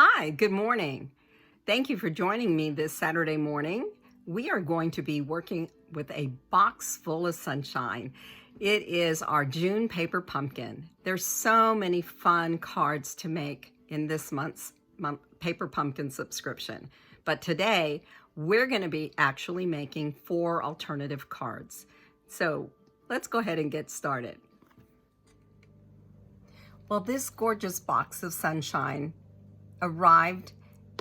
Hi, good morning. Thank you for joining me this Saturday morning. We are going to be working with a box full of sunshine. It is our June paper pumpkin. There's so many fun cards to make in this month's paper pumpkin subscription. But today, we're going to be actually making 4 alternative cards. So let's go ahead and get started. Well, this gorgeous box of sunshine arrived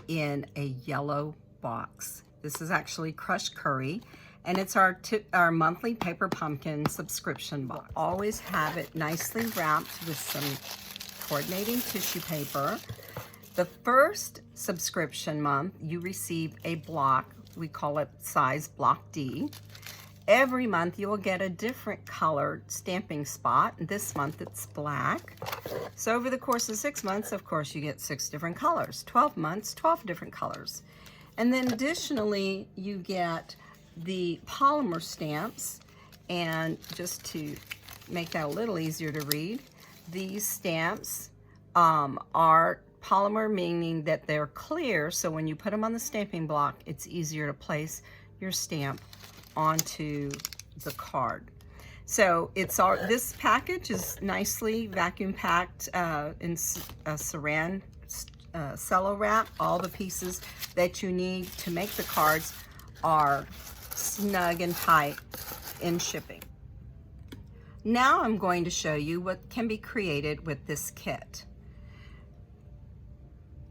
in a yellow box. This is actually crushed curry, and it's our monthly paper pumpkin subscription box. We'll always have it nicely wrapped with some coordinating tissue paper. The first subscription month, you receive a block. We call it size block D. Every month you will get a different colored stamping spot. This month it's black. So over the course of 6 months, of course, you get 6 different colors. 12 months, 12 different colors. And then additionally, you get the polymer stamps. And just to make that a little easier to read, these stamps are polymer, meaning that they're clear. So when you put them on the stamping block, it's easier to place your stamp onto the card. So this package is nicely vacuum packed in saran cello wrap. All the pieces that you need to make the cards are snug and tight in shipping. Now I'm going to show you what can be created with this kit.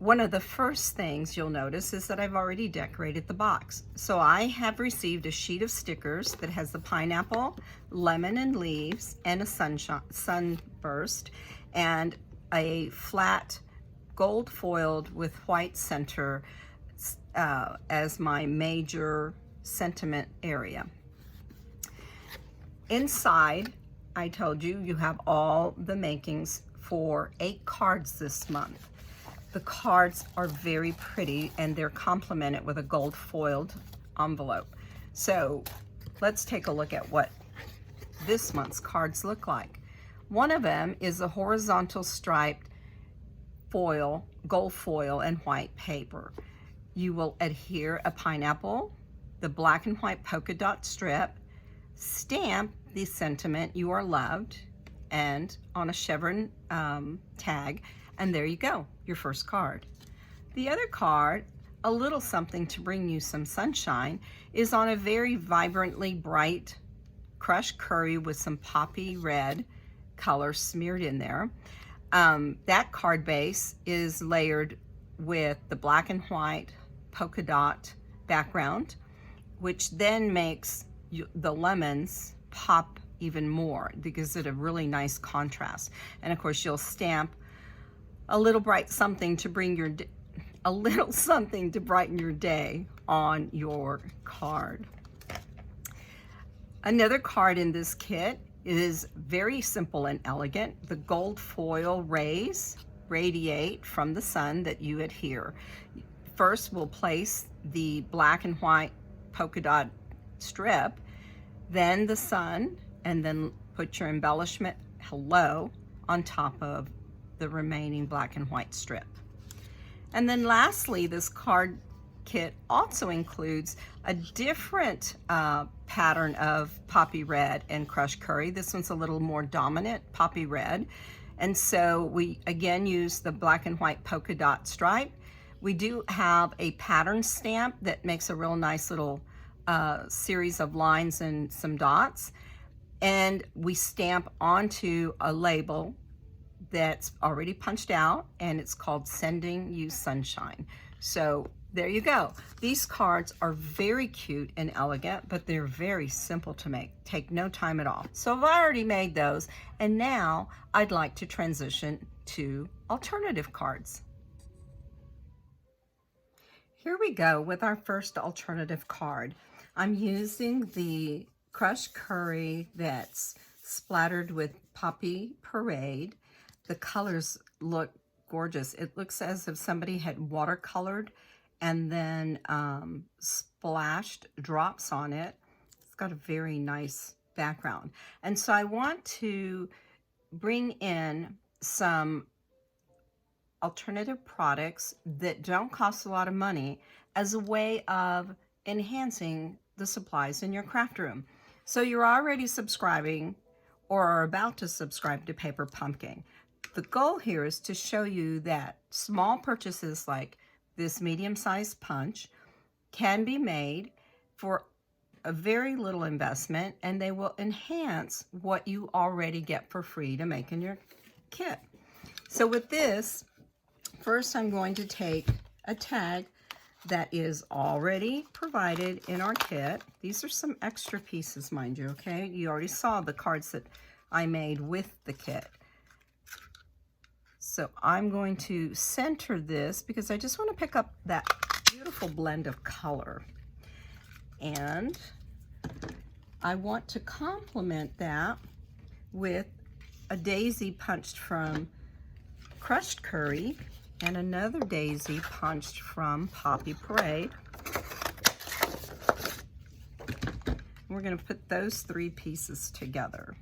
One of the first things you'll notice is that I've already decorated the box. So I have received a sheet of stickers that has the pineapple, lemon and leaves, and a sunburst, and a flat gold foiled with white center as my major sentiment area. Inside, I told you, you have all the makings for 8 cards this month. The cards are very pretty and they're complemented with a gold foiled envelope. So let's take a look at what this month's cards look like. One of them is a horizontal striped foil, gold foil and white paper. You will adhere a pineapple, the black and white polka dot strip, stamp the sentiment "You are loved," and on a chevron tag, and there you go, your first card. The other card, a little something to bring you some sunshine, is on a very vibrantly bright crushed curry with some poppy red color smeared in there. That card base is layered with the black and white polka dot background, which then makes the lemons pop even more because it's a really nice contrast. And of course, you'll stamp a little bright something to bring a little something to brighten your day on your card. Another card in this kit is very simple and elegant. The gold foil rays radiate from the sun that you adhere. First, we'll place the black and white polka dot strip, then the sun, and then put your embellishment hello on top of the remaining black and white strip. And then lastly, this card kit also includes a different pattern of poppy red and crushed curry. This one's a little more dominant poppy red. And so we again use the black and white polka dot stripe. We do have a pattern stamp that makes a real nice little series of lines and some dots. And we stamp onto a label that's already punched out, and it's called Sending You Sunshine. So there you go. These cards are very cute and elegant, but they're very simple to make. Take no time at all. So I've already made those, and now I'd like to transition to alternative cards. Here we go with our first alternative card. I'm using the crushed curry that's splattered with Poppy Parade. The colors look gorgeous. It looks as if somebody had watercolored and then splashed drops on it. It's got a very nice background. And so I want to bring in some alternative products that don't cost a lot of money as a way of enhancing the supplies in your craft room. So you're already subscribing or are about to subscribe to Paper Pumpkin. The goal here is to show you that small purchases like this medium-sized punch can be made for a very little investment, and they will enhance what you already get for free to make in your kit. So with this, first I'm going to take a tag that is already provided in our kit. These are some extra pieces, mind you, okay? You already saw the cards that I made with the kit. So I'm going to center this because I just want to pick up that beautiful blend of color. And I want to complement that with a daisy punched from Crushed Curry and another daisy punched from Poppy Parade. We're going to put those three pieces together.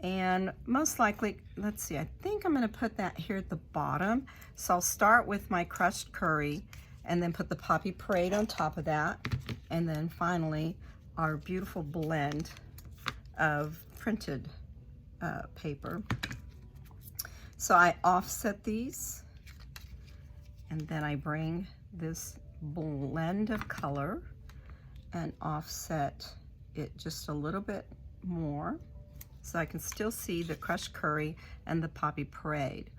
And most likely, let's see, I think I'm going to put that here at the bottom. So I'll start with my Crushed Curry and then put the Poppy Parade on top of that. And then finally, our beautiful blend of printed paper. So I offset these, and then I bring this blend of color and offset it just a little bit more so I can still see the Crushed Curry and the Poppy Parade.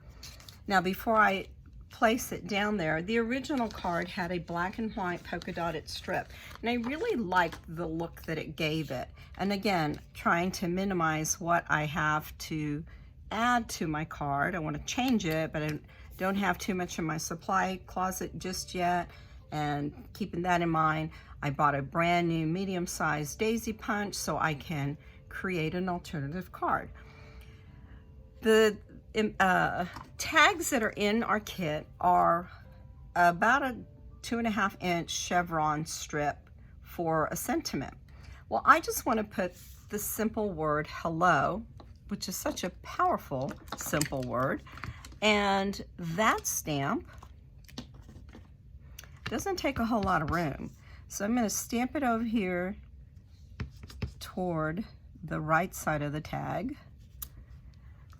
Now before I place it down there, the original card had a black and white polka dotted strip, and I really liked the look that it gave it. And again, trying to minimize what I have to add to my card. I want to change it, but I don't have too much in my supply closet just yet. And keeping that in mind, I bought a brand new medium-sized daisy punch so I can create an alternative card. The tags that are in our kit are about a 2.5-inch chevron strip for a sentiment. Well, I just want to put the simple word hello, which is such a powerful simple word, and that stamp doesn't take a whole lot of room. So I'm going to stamp it over here toward the right side of the tag.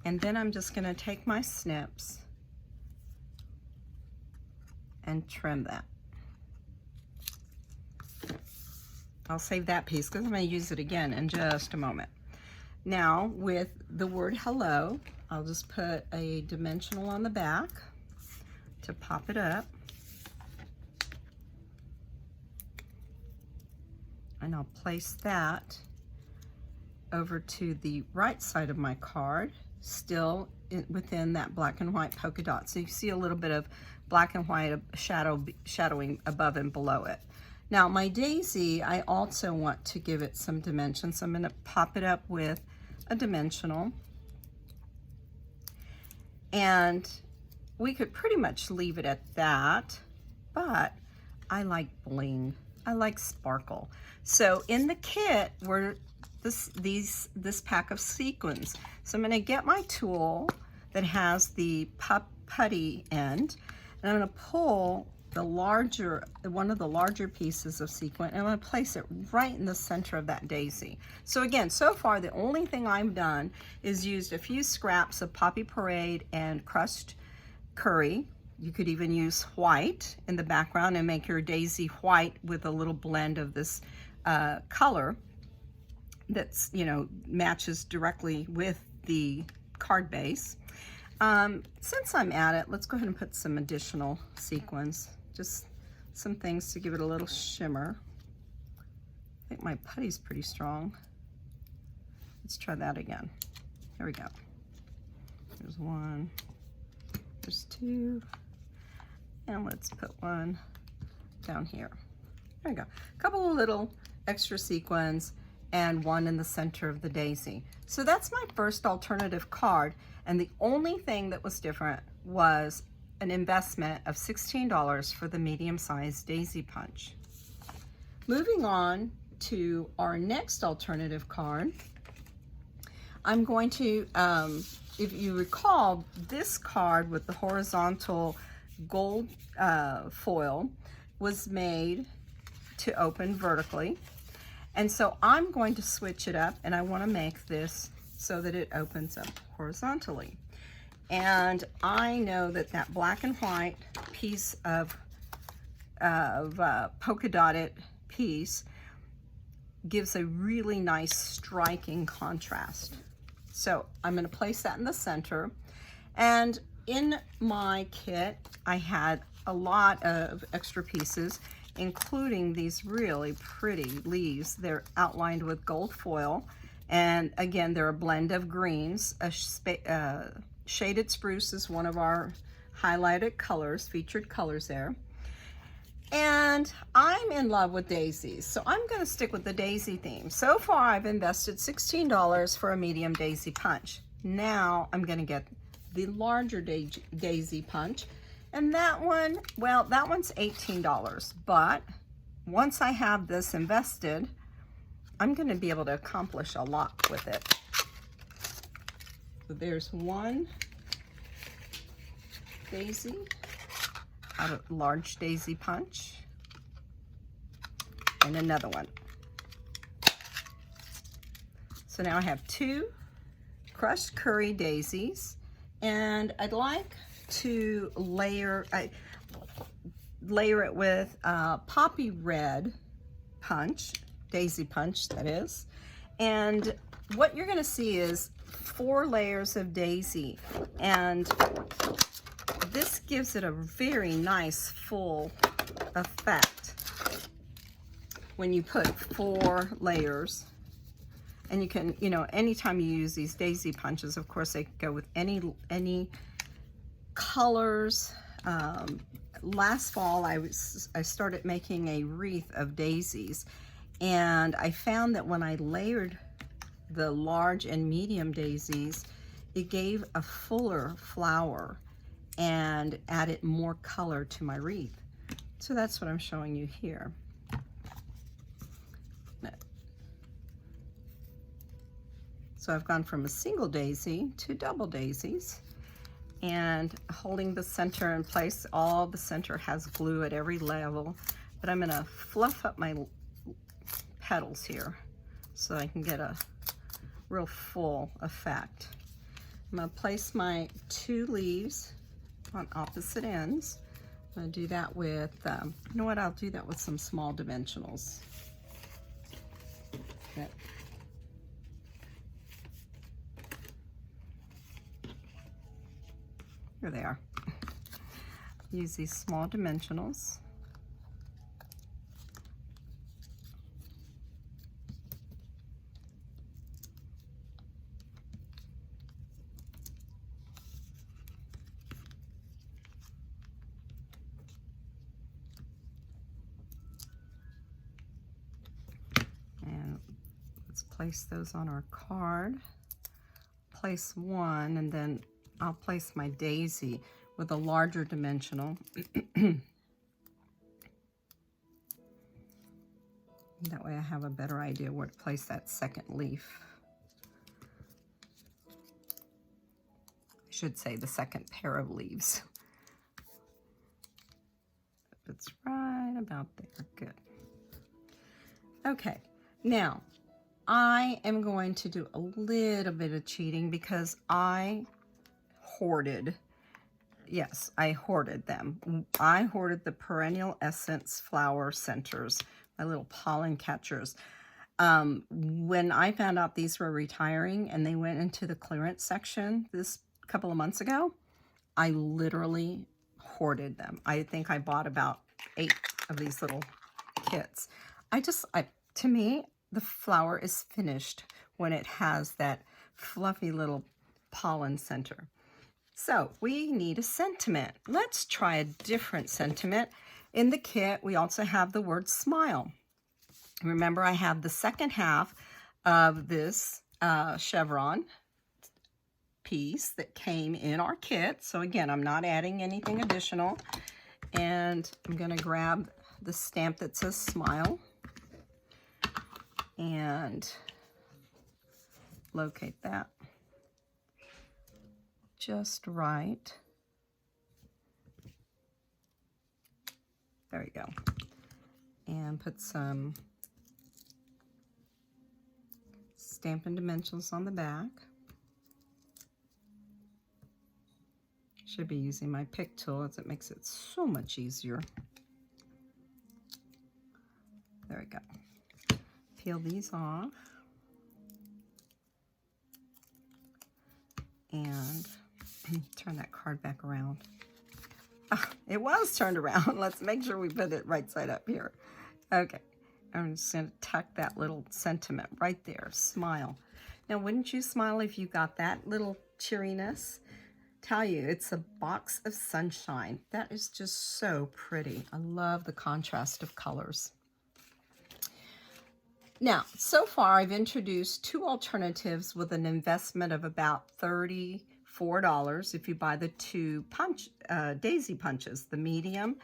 And then I'm just going to take my snips and trim that. I'll save that piece because I'm going to use it again in just a moment. Now with the word hello, I'll just put a dimensional on the back to pop it up. And I'll place that over to the right side of my card, still within that black and white polka dot. So you see a little bit of black and white shadowing above and below it. Now my daisy, I also want to give it some dimension, so I'm going to pop it up with a dimensional. And we could pretty much leave it at that, but I like bling. I like sparkle. So in the kit, we're this pack of sequins. So I'm going to get my tool that has the putty end, and I'm going to pull the one of the larger pieces of sequin, and I'm going to place it right in the center of that daisy. So again, so far the only thing I've done is used a few scraps of Poppy Parade and Crushed Curry. You could even use white in the background and make your daisy white with a little blend of this color that's, you know, matches directly with the card base. Since I'm at it, let's go ahead and put some additional sequins, just some things to give it a little shimmer. I think my putty's pretty strong. Let's try that again. Here we go. There's one, there's two, and let's put one down here. There we go. A couple of little extra sequins and one in the center of the daisy. So that's my first alternative card, and the only thing that was different was an investment of $16 for the medium-sized daisy punch. Moving on to our next alternative card, I'm going to if you recall, this card with the horizontal gold foil was made to open vertically. And so I'm going to switch it up, and I want to make this so that it opens up horizontally. And I know that that black and white piece of polka dotted piece gives a really nice striking contrast. So I'm going to place that in the center. And in my kit, I had a lot of extra pieces, including these really pretty leaves. They're outlined with gold foil. And again, they're a blend of greens. Shaded spruce is one of our highlighted colors, featured colors there. And I'm in love with daisies, so I'm going to stick with the daisy theme. So far, I've invested $16 for a medium daisy punch. Now I'm going to get the larger daisy punch. And that one, well, that one's $18. But once I have this invested, I'm going to be able to accomplish a lot with it. So there's one daisy out of large daisy punch, and another one. So now I have two crushed curry daisies, and I'd like to layer it with poppy red punch, daisy punch that is. And what you're gonna see is 4 layers of daisy, and this gives it a very nice full effect when you put 4 layers. And you can, you know, anytime you use these daisy punches, of course, they go with any colors. Last fall, I started making a wreath of daisies, and I found that when I layered the large and medium daisies, it gave a fuller flower and added more color to my wreath. So that's what I'm showing you here. So I've gone from a single daisy to double daisies, and holding the center in place. All the center has glue at every level, but I'm gonna fluff up my petals here so I can get a real full effect. I'm gonna place my 2 leaves on opposite ends. I'm gonna do that with, you know what, I'll do that with some small dimensionals. Okay. Here they are. Use these small dimensionals. And let's place those on our card. Place one, and then I'll place my daisy with a larger dimensional. That way I have a better idea where to place that second leaf. I should say the second pair of leaves. It's right about there. Good. Okay, now I am going to do a little bit of cheating because I hoarded, yes, I hoarded them. I hoarded the Perennial Essence flower centers, my little pollen catchers. When I found out these were retiring and they went into the clearance section this couple of months ago, I literally hoarded them. I think I bought about 8 of these little kits. To me, the flower is finished when it has that fluffy little pollen center. So we need a sentiment. Let's try a different sentiment. In the kit, we also have the word smile. Remember, I have the second half of this chevron piece that came in our kit. So again, I'm not adding anything additional. And I'm gonna grab the stamp that says smile and locate that. just right. There we go. And put some Stampin' Dimensionals on the back. Should be using my pick tool as it makes it so much easier. There we go. Peel these off. And turn that card back around. Oh, it was turned around. Let's make sure we put it right side up here. Okay. I'm just going to tuck that little sentiment right there. Smile. Now, wouldn't you smile if you got that little cheeriness? Tell you, it's a box of sunshine. That is just so pretty. I love the contrast of colors. Now, so far I've introduced two alternatives with an investment of about $34 if you buy the two daisy punches, the medium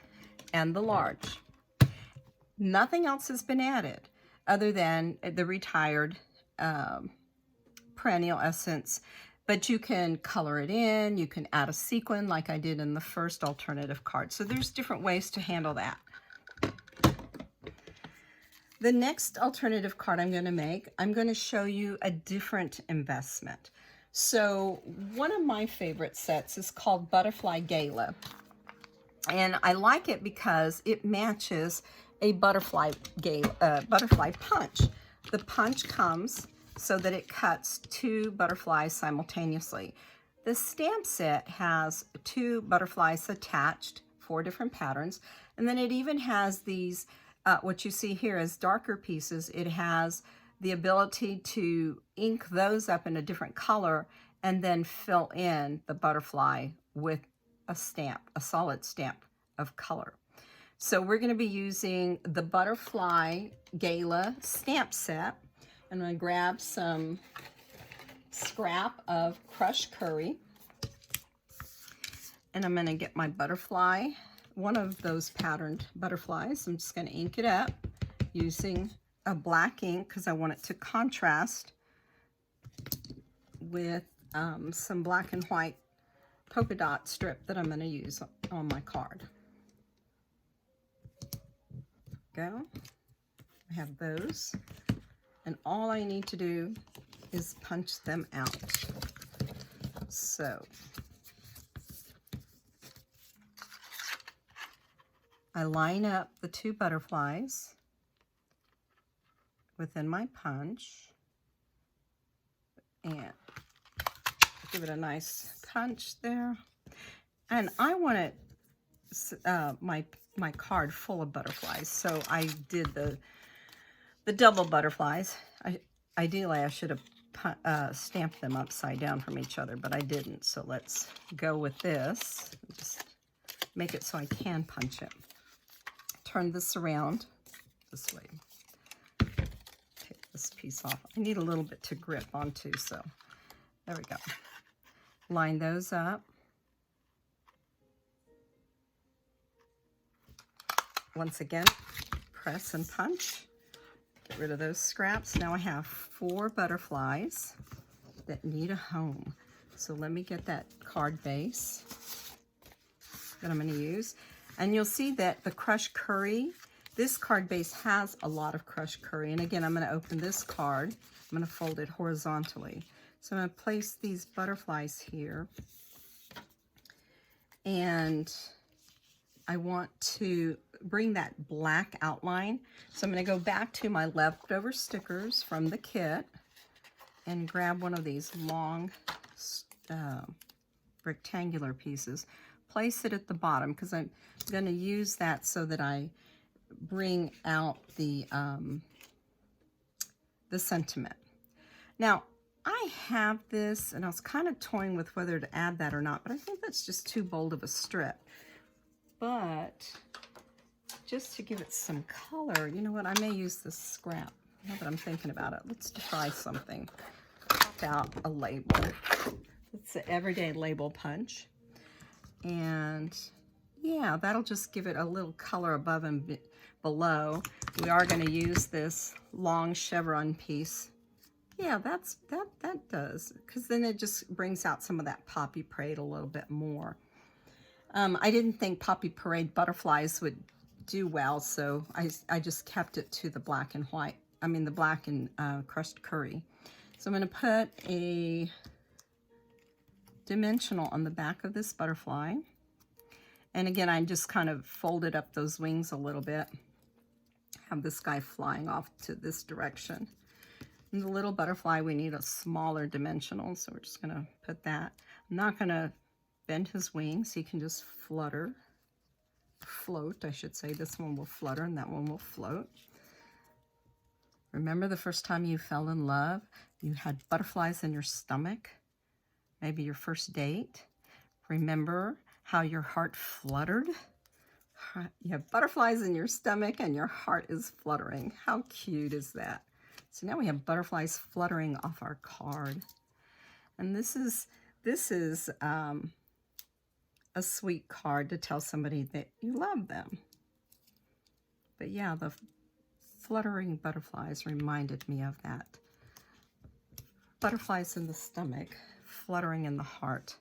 and the large. Nothing else has been added other than the retired perennial essence, but you can color it in, you can add a sequin like I did in the first alternative card. So there's different ways to handle that. The next alternative card I'm going to make, I'm going to show you a different investment. So one of my favorite sets is called Butterfly Gala. And I like it because it matches a butterfly punch. The punch comes so that it cuts two butterflies simultaneously. The stamp set has two butterflies attached, 4 different patterns, and then it even has these, what you see here is darker pieces. It has the ability to ink those up in a different color and then fill in the butterfly with a stamp, a solid stamp of color. So we're going to be using the Butterfly Gala stamp set. I'm going to grab some scrap of crushed curry. And I'm going to get my butterfly, one of those patterned butterflies. I'm just going to ink it up using a black ink because I want it to contrast with some black and white polka dot strip that I'm going to use on my card. Go. I have those, and all I need to do is punch them out. So I line up the two butterflies within my punch and give it a nice punch there. And I want it my card full of butterflies, so I did the double butterflies. Ideally I should have stamped them upside down from each other, but I didn't. So let's go with this. Just make it so I can punch it. Turn this around this way. Take this piece off. I need a little bit to grip onto, so there we go. Line those up. Once again, press and punch. Get rid of those scraps. Now I have 4 butterflies that need a home. So let me get that card base that I'm going to use. And you'll see that the crushed curry, this card base has a lot of crushed curry. And again, I'm going to open this card. I'm going to fold it horizontally. So I'm going to place these butterflies here. And I want to bring that black outline. So I'm going to go back to my leftover stickers from the kit and grab one of these long rectangular pieces. Place it at the bottom because I'm going to use that so that I bring out the sentiment. Now, I have this, and I was kind of toying with whether to add that or not, but I think that's just too bold of a strip. But just to give it some color, you know what, I may use this scrap. Now that I'm thinking about it, let's try something. Pop out a label. It's an everyday label punch. And yeah, that'll just give it a little color above and below. We are going to use this long chevron piece Yeah, that does, because then it just brings out some of that Poppy Parade a little bit more. I didn't think Poppy Parade butterflies would do well, so I just kept it to the black and white. I mean the black and crushed curry. So I'm going to put a dimensional on the back of this butterfly. And again, I just kind of folded up those wings a little bit. Have this guy flying off to this direction. And the little butterfly, we need a smaller dimensional, so we're just going to put that. I'm not going to bend his wings. He can just float, I should say. This one will flutter and that one will float. Remember the first time you fell in love? You had butterflies in your stomach? Maybe your first date? Remember how your heart fluttered? You have butterflies in your stomach and your heart is fluttering. How cute is that? So now we have butterflies fluttering off our card. And this is a sweet card to tell somebody that you love them. But yeah, the fluttering butterflies reminded me of that. Butterflies in the stomach, fluttering in the heart.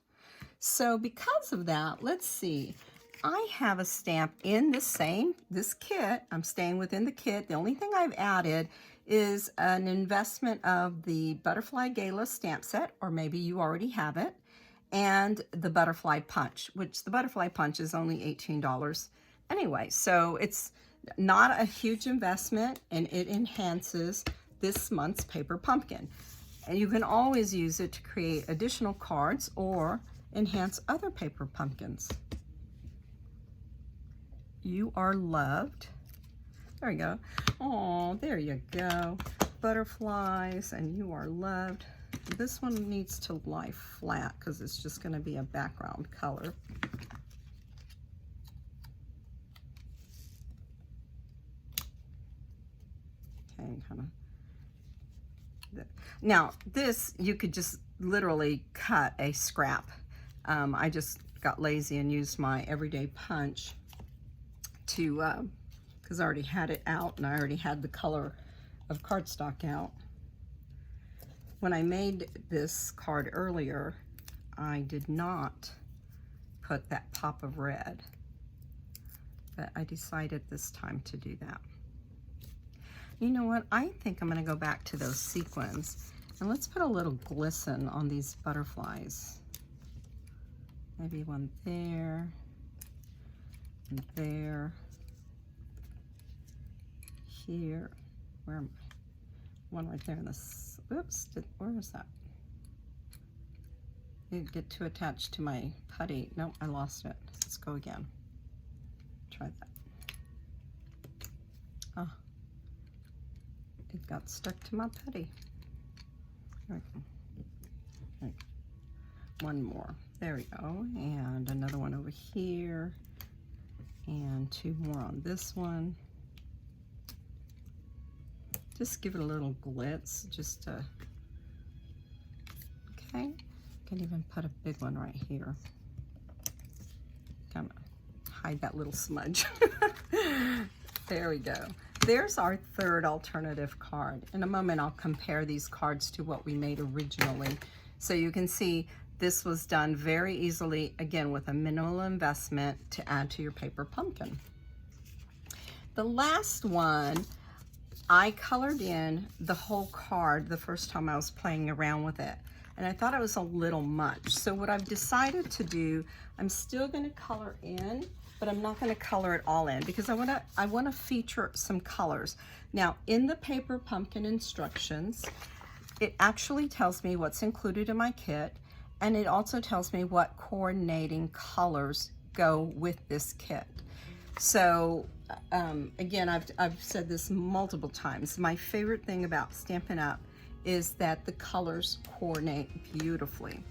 So because of that, let's see. I have a stamp in this kit. I'm staying within the kit. The only thing I've added is an investment of the Butterfly Gala stamp set, or maybe you already have it, and the Butterfly Punch, which the Butterfly Punch is only $18 anyway. So it's not a huge investment, and it enhances this month's paper pumpkin. And you can always use it to create additional cards or enhance other paper pumpkins. You are loved. There you go. Oh, there you go. Butterflies, and you are loved. This one needs to lie flat because it's just going to be a background color. Okay, kind of. Now, this, you could just literally cut a scrap. I just got lazy and used my everyday punch to, because I already had it out and I already had the color of cardstock out. When I made this card earlier, I did not put that pop of red, but I decided this time to do that. You know what? I think I'm going to go back to those sequins and let's put a little glisten on these butterflies. Maybe one there and there. Here. Where am I? One right there in this. Oops, where was that? Didn't get too attached to my putty. Nope, I lost it. Let's go again. Try that. Oh, it got stuck to my putty. There we go. One more. There we go. And another one over here. And two more on this one. Just give it a little glitz, just to, okay. Can even put a big one right here. Kind of hide that little smudge. There we go. There's our third alternative card. In a moment, I'll compare these cards to what we made originally. So you can see this was done very easily, again, with a minimal investment to add to your paper pumpkin. The last one, I colored in the whole card the first time I was playing around with it, and I thought it was a little much. So what I've decided to do, I'm still going to color in, but I'm not going to color it all in because I want to feature some colors. Now, in the paper pumpkin instructions, it actually tells me what's included in my kit, and it also tells me what coordinating colors go with this kit. So again, I've said this multiple times. My favorite thing about Stampin' Up! Is that the colors coordinate beautifully.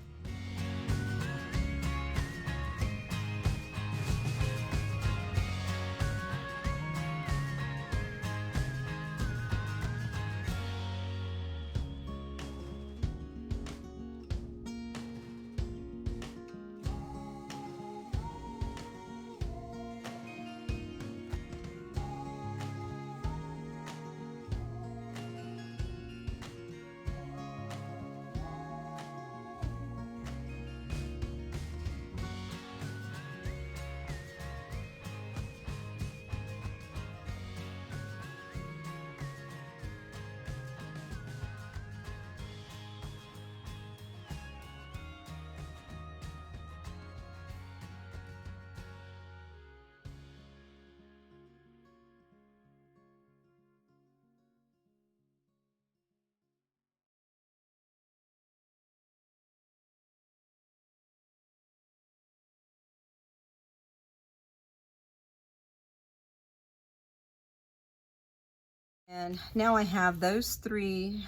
And now I have those three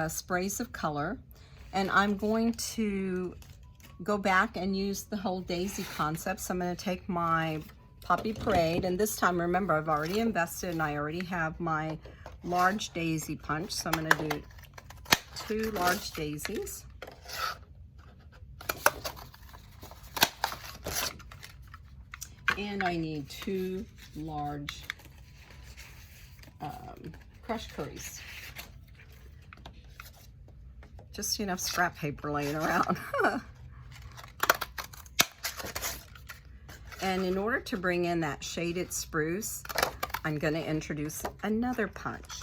sprays of color, and I'm going to go back and use the whole daisy concept. So I'm going to take my Poppy Parade, and this time, remember, I've already invested and I already have my large daisy punch. So I'm going to do 2 large daisies. And I need 2 large crushed curries. Just enough scrap paper laying around. And in order to bring in that shaded spruce, I'm going to introduce another punch.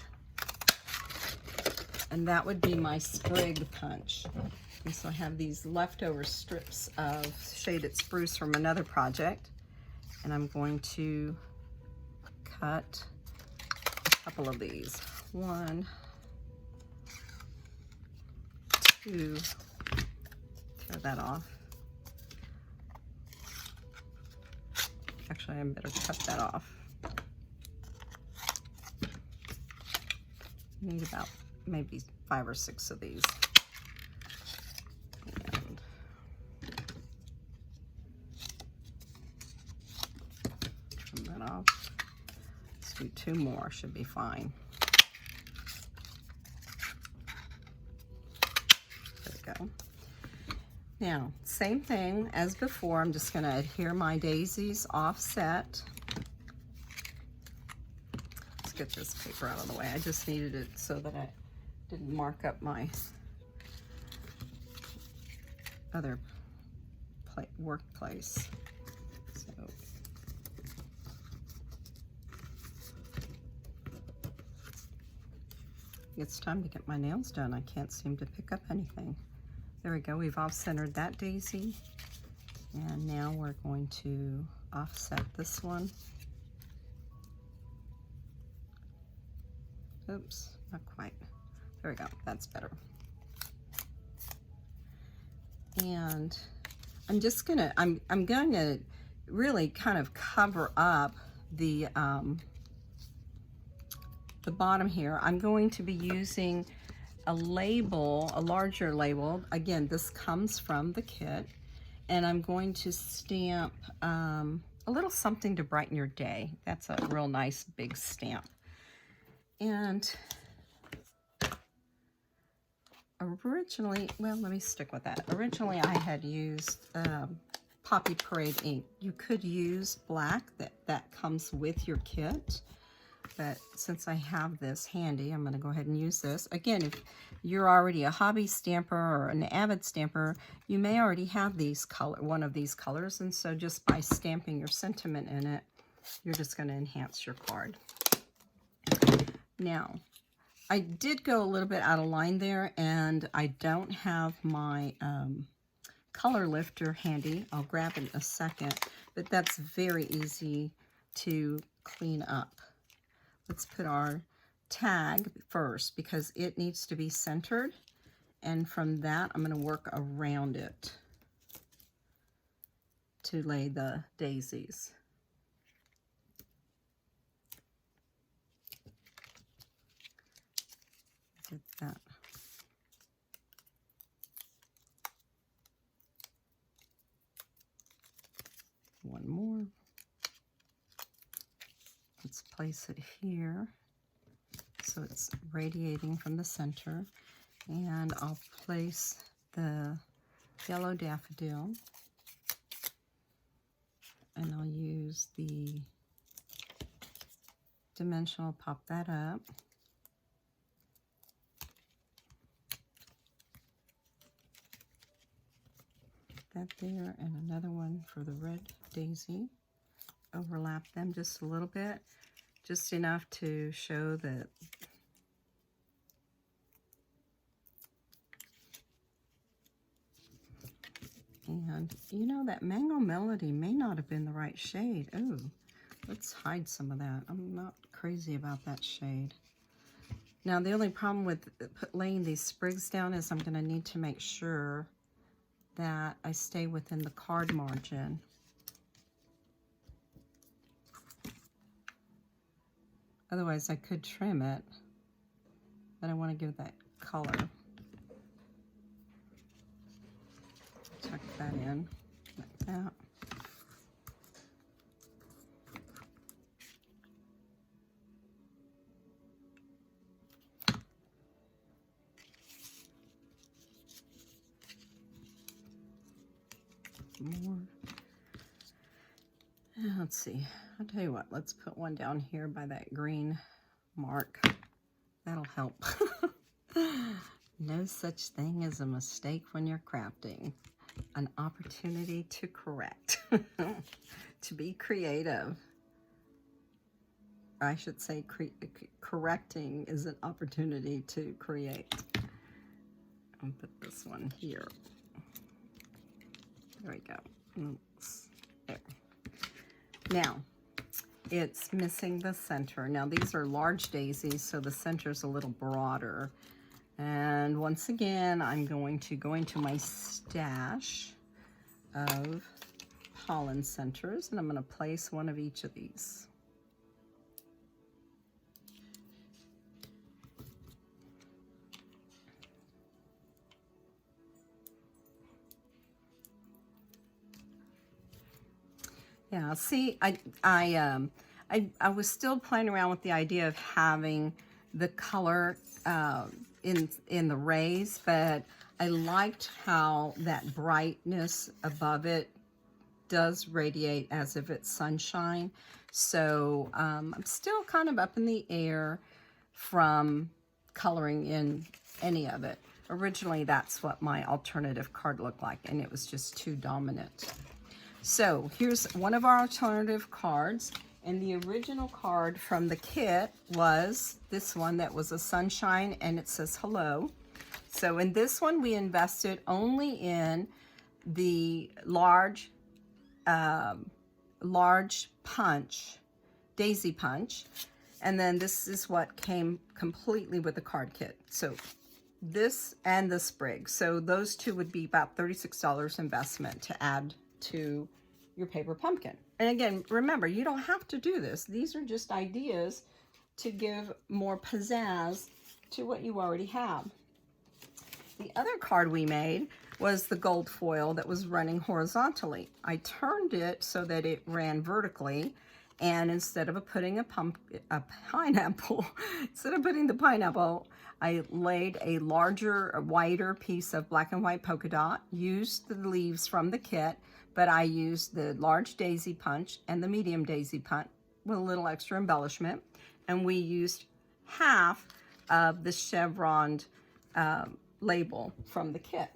And that would be my sprig punch. And so I have these leftover strips of shaded spruce from another project. And I'm going to cut a couple of these. 1, 2, throw that off. Actually, I better cut that off. Need about maybe 5 or 6 of these. And trim that off. Let's do 2 more, should be fine. There we go. Now, same thing as before, I'm just going to adhere my daisies offset. Let's get this paper out of the way. I just needed it so that I didn't mark up my other workplace. So, it's time to get my nails done. I can't seem to pick up anything. There we go, we've off-centered that daisy. And now we're going to offset this one. Oops, not quite. There we go, that's better. And I'm just gonna, I'm going to really kind of cover up the bottom here. I'm going to be using a label, a larger label. Again, this comes from the kit, and I'm going to stamp a little something to brighten your day. That's a real nice big stamp. And originally, well, let me stick with that. Originally, I had used Poppy Parade ink. You could use black, that comes with your kit. But since I have this handy, I'm going to go ahead and use this. Again, if you're already a hobby stamper or an avid stamper, you may already have one of these colors, and so just by stamping your sentiment in it, you're just going to enhance your card. Now, I did go a little bit out of line there, and I don't have my color lifter handy. I'll grab it in a second, but that's very easy to clean up. Let's put our tag first because it needs to be centered, and from that I'm going to work around it to lay the daisies. Get that. One more. Let's place it here so it's radiating from the center. And I'll place the yellow daffodil. And I'll use the dimensional, pop that up. That there, and another one for the red daisy. Overlap them just a little bit, just enough to show that and you know that Mango Melody may not have been the right shade. Oh, let's hide some of that. I'm not crazy about that shade. Now the only problem with laying these sprigs down is I'm going to need to make sure that I stay within the card margin. Otherwise I could trim it, but I want to give that color. Tuck that in like that. More. Let's see. I'll tell you what. Let's put one down here by that green mark. That'll help. No such thing as a mistake when you're crafting. An opportunity to correct. To be creative. I should say correcting is an opportunity to create. I'll put this one here. There we go. Oops. There. Now, it's missing the center. Now, these are large daisies, so the center's a little broader. And once again, I'm going to go into my stash of pollen centers, and I'm going to place one of each of these. Yeah, see, I was still playing around with the idea of having the color in the rays, but I liked how that brightness above it does radiate as if it's sunshine. So I'm still kind of up in the air from coloring in any of it. Originally, that's what my alternative card looked like, and it was just too dominant. So here's one of our alternative cards, and the original card from the kit was this one that was a sunshine, and it says hello. So in this one, we invested only in the large punch, daisy punch, and then this is what came completely with the card kit. So this and the sprig. So those two would be about $36 investment to add to your paper pumpkin. And again, remember, you don't have to do this. These are just ideas to give more pizzazz to what you already have. The other card we made was the gold foil that was running horizontally. I turned it so that it ran vertically, and instead of putting a pineapple, instead of putting the pineapple, I laid a larger, a wider piece of black and white polka dot, used the leaves from the kit, but I used the large daisy punch and the medium daisy punch with a little extra embellishment, and we used half of the chevroned label from the kit.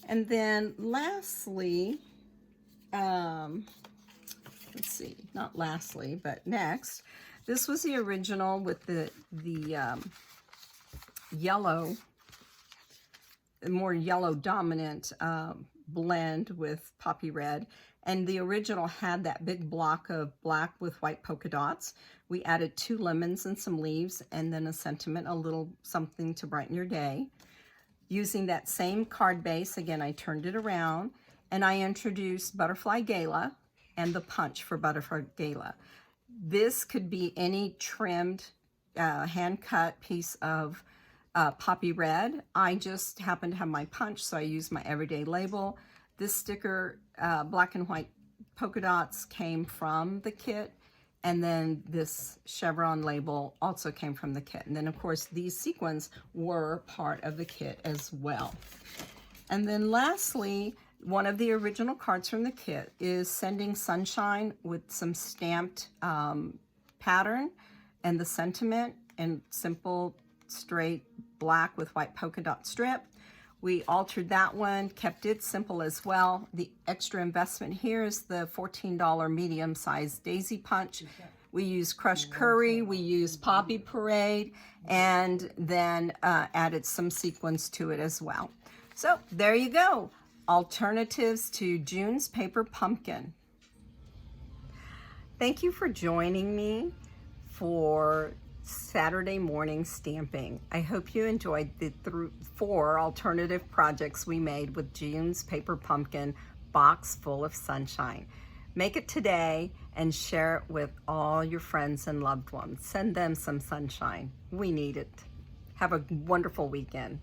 And then lastly, let's see, not lastly, but next, this was the original with the yellow, more yellow dominant blend with poppy red. And the original had that big block of black with white polka dots. We added 2 lemons and some leaves, and then a sentiment, a little something to brighten your day. Using that same card base, again, I turned it around, and I introduced Butterfly Gala and the punch for Butterfly Gala. This could be any trimmed, hand-cut piece of poppy red. I just happened to have my punch, so I used my everyday label. This sticker, black and white polka dots, came from the kit, and then this chevron label also came from the kit. And then, of course, these sequins were part of the kit as well. And then lastly, one of the original cards from the kit is Sending Sunshine with some stamped pattern and the sentiment and simple straight black with white polka dot strip. We altered that one, kept it simple as well. The extra investment here is the $14 medium-sized daisy punch. We use crushed curry, we use poppy parade, and then added some sequins to it as well. So there you go, alternatives to June's Paper Pumpkin. Thank you for joining me for Saturday morning stamping. I hope you enjoyed the 4 alternative projects we made with June's Paper Pumpkin box full of sunshine. Make it today and share it with all your friends and loved ones. Send them some sunshine. We need it. Have a wonderful weekend.